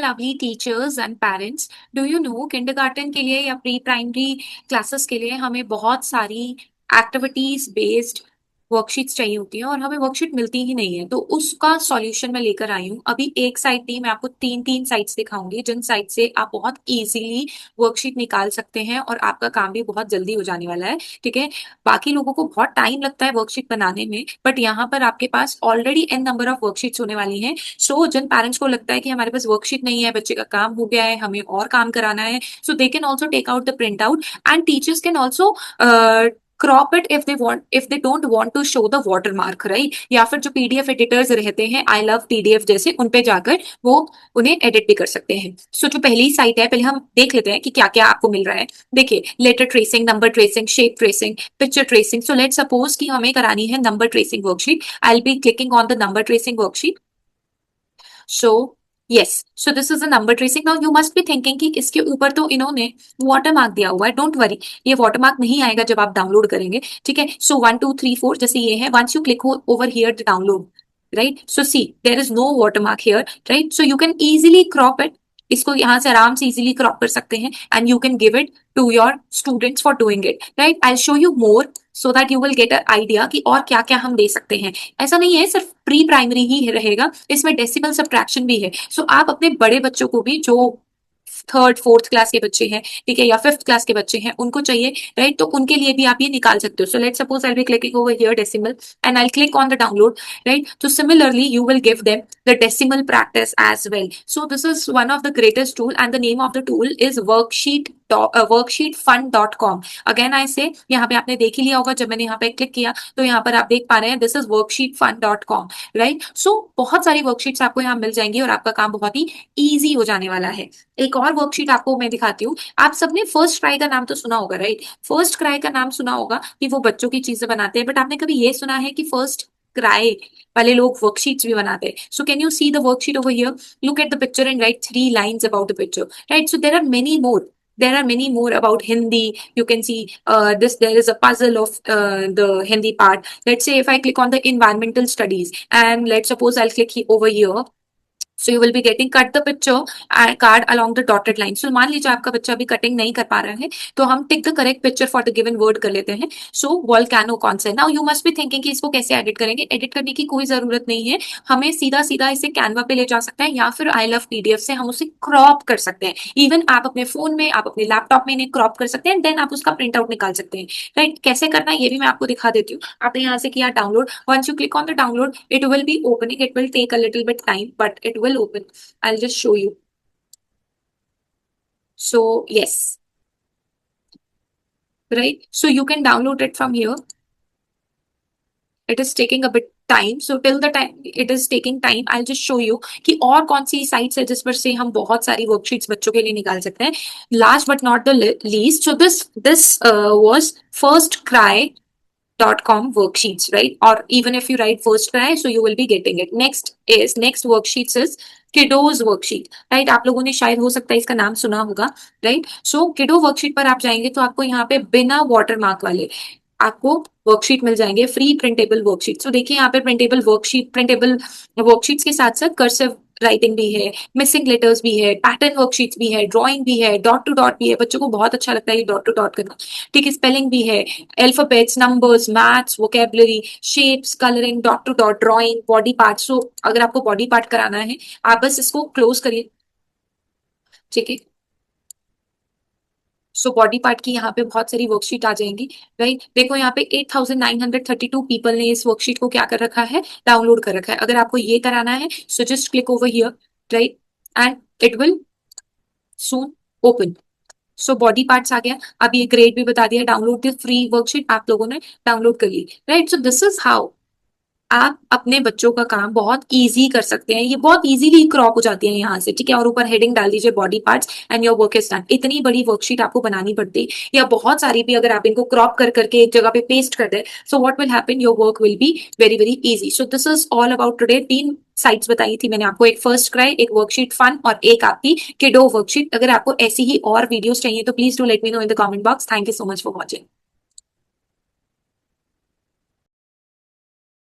Lovely teachers and parents, do you know kindergarten के लिए या प्री प्राइमरी क्लासेस के लिए हमें बहुत सारी एक्टिविटीज बेस्ड वर्कशीट्स चाहिए होती हैं और हमें वर्कशीट मिलती ही नहीं है। तो उसका सॉल्यूशन मैं लेकर आई हूँ। अभी एक साइट नहीं, मैं आपको तीन तीन साइट्स दिखाऊंगी जिन साइट से आप बहुत इजीली वर्कशीट निकाल सकते हैं और आपका काम भी बहुत जल्दी हो जाने वाला है। ठीक है। बाकी लोगों को बहुत टाइम लगता है वर्कशीट बनाने में, बट यहाँ पर आपके पास already N number of worksheets होने वाली हैं। सो जिन पेरेंट्स को लगता है कि हमारे पास वर्कशीट नहीं है, बच्चे का काम हो गया है, हमें और काम कराना है, so they can also take out the print out and teachers can also crop it if they don't want to show the watermark, right. या फिर जो पीडीएफ एडिटर्स रहते हैं, आई लव पीडीएफ जैसे, उन पे जाकर वो उन्हें एडिट भी कर सकते हैं। सो जो पहली साइट है, पहले हम देख लेते हैं कि क्या क्या आपको मिल रहा है। देखिए, letter tracing, number tracing, shape tracing, picture tracing. So let suppose कि हमें करानी है number tracing worksheet. I will be clicking on the number tracing worksheet. So yes, so this is a number tracing. Now you must be thinking कि इसके ऊपर तो इन्होंने water mark दिया हुआ है। डोंट वरी, ये वाटर मार्क नहीं आएगा जब आप डाउनलोड करेंगे। ठीक है। सो 1 2 3 4 जैसे ये है, once you click over here to download, right, so see there is no watermark here, right. So you can easily crop it. इसको यहाँ से आराम से इजीली क्रॉप कर सकते हैं and you can give it to your students for doing it, right. I show you more so that you will get a idea कि और क्या क्या हम दे सकते हैं। ऐसा नहीं है सिर्फ प्री प्राइमरी ही रहेगा, इसमें डेसिबल सब्ट्रैक्शन भी है। सो आप अपने बड़े बच्चों को भी, जो थर्ड फोर्थ क्लास के बच्चे हैं, ठीक है, या फिफ्थ क्लास के बच्चे हैं, उनको चाहिए, राइट, तो उनके लिए भी आप ये निकाल सकते हो। So let suppose I be clicking over here decimal and I click on the download, right. तो similarly you will give them the decimal practice as well. So this is one of the greatest tool and the name of the tool is worksheetfun.com. Again I say, यहाँ पे आपने देख ही लिया होगा, जब मैंने यहाँ पे क्लिक किया तो यहाँ पर आप देख पा रहे हैं this is worksheetfun.com, राइट। सो बहुत सारी वर्कशीट्स आपको यहाँ मिल जाएंगी और आपका काम बहुत ही ईजी हो जाने वाला है। एक और वर्कशीट आपको मैं दिखाती हूँ। आप सबने फर्स्ट क्राई का नाम तो सुना होगा, राइट। फर्स्ट क्राई का नाम सुना होगा कि वो बच्चों की चीजें बनाते हैं, बट आपने कभी ये सुना है कि फर्स्ट क्राई वाले लोग वर्कशीट्स भी बनाते हैं? So can you see the worksheet over here, look at the picture and right 3 lines about the picture, right? So there are many more. There are many more about Hindi. You can see this. There is a puzzle of the Hindi part. Let's say if I click on the environmental studies and let's suppose I'll click over here. So you will be getting cut the picture and card along the dotted line. So मान लीजिए आपका बच्चा अभी cutting नहीं कर पा रहा है, तो हम tick the correct picture for the given word कर लेते हैं। सो वॉल्केनो कौन सा है? Now you must be thinking कि इसको कैसे एडिट करेंगे। एडिट करने की कोई जरूरत नहीं है, हमें सीधा सीधा इसे कैनवा पे ले जा सकते हैं या फिर आई लव पीडीएफ से हम उसे क्रॉप कर सकते हैं। इवन आप अपने फोन में, आप अपने लैपटॉप में इन्हें क्रॉप कर सकते हैं, देन आप उसका प्रिंट आउट निकाल सकते हैं, राइट। कैसे करना है ये भी मैं आपको दिखा देती हूँ। आपने यहाँ से किया download, once you click on the download it will be opening, it will take a little bit time but it will open. I'll just show you. So yes, right. So you can download it from here. It is taking a bit time. So till the time it is taking time, I'll just show you कि और कौन सी sites है जिस पर से हम बहुत सारी वर्कशीट्स बच्चों के लिए निकाल सकते हैं। Last but not the least, so this was first cry.com worksheets, right? Or even if you write first cry, so you will be getting it. Next worksheets is kiddos worksheet, right? आप लोगों ने शायद हो सकता है इसका नाम सुना होगा, right? So kiddo worksheet पर आप जाएंगे तो आपको यहाँ पे बिना वाटरमार्क वाले आपको वर्कशीट मिल जाएंगे, फ्री प्रिंटेबल वर्कशीट। तो देखिए यहाँ पे प्रिंटेबल वर्कशीट्स के साथ साथ कर्सिव राइटिंग भी है, मिसिंग लेटर्स भी है, पैटर्न वर्कशीट्स भी है, ड्राइंग भी है, डॉट टू डॉट भी है। बच्चों को बहुत अच्छा लगता है ये डॉट टू डॉट करना, ठीक है। स्पेलिंग भी है, alphabets, numbers, maths, vocabulary, shapes, colouring, dot to dot, drawing, body part. So अगर आपको बॉडी पार्ट कराना है, आप बस इसको क्लोज करिए, ठीक है। सो बॉडी पार्ट की यहाँ पे बहुत सारी वर्कशीट आ जाएंगी, राइट। देखो यहाँ पे 8,932 पीपल ने इस वर्कशीट को क्या कर रखा है, डाउनलोड कर रखा है। अगर आपको ये कराना है so just click over here, right, and it will soon open. So body parts आ गया। अब ये ग्रेड भी बता दिया, डाउनलोड द फ्री वर्कशीट, आप लोगों ने डाउनलोड कर ली, right. So this is how आप अपने बच्चों का काम बहुत इजी कर सकते हैं। ये बहुत इजीली क्रॉप हो जाती है यहाँ से, ठीक है। और ऊपर हेडिंग डाल दीजिए body parts and your work is done. इतनी बड़ी वर्कशीट आपको बनानी पड़ती या बहुत सारी भी, अगर आप इनको क्रॉप कर करके एक जगह पे पेस्ट कर दे, so what will happen, your work will be very very easy. So this is all about today. 3 sites बताई थी मैंने आपको, एक फर्स्ट क्राई, एक वर्कशीट फन और एक आपकी किडो वर्कशीट। अगर आपको ऐसी ही और वीडियोस चाहिए तो please do let me know in the comment box. Thank you so much for watching.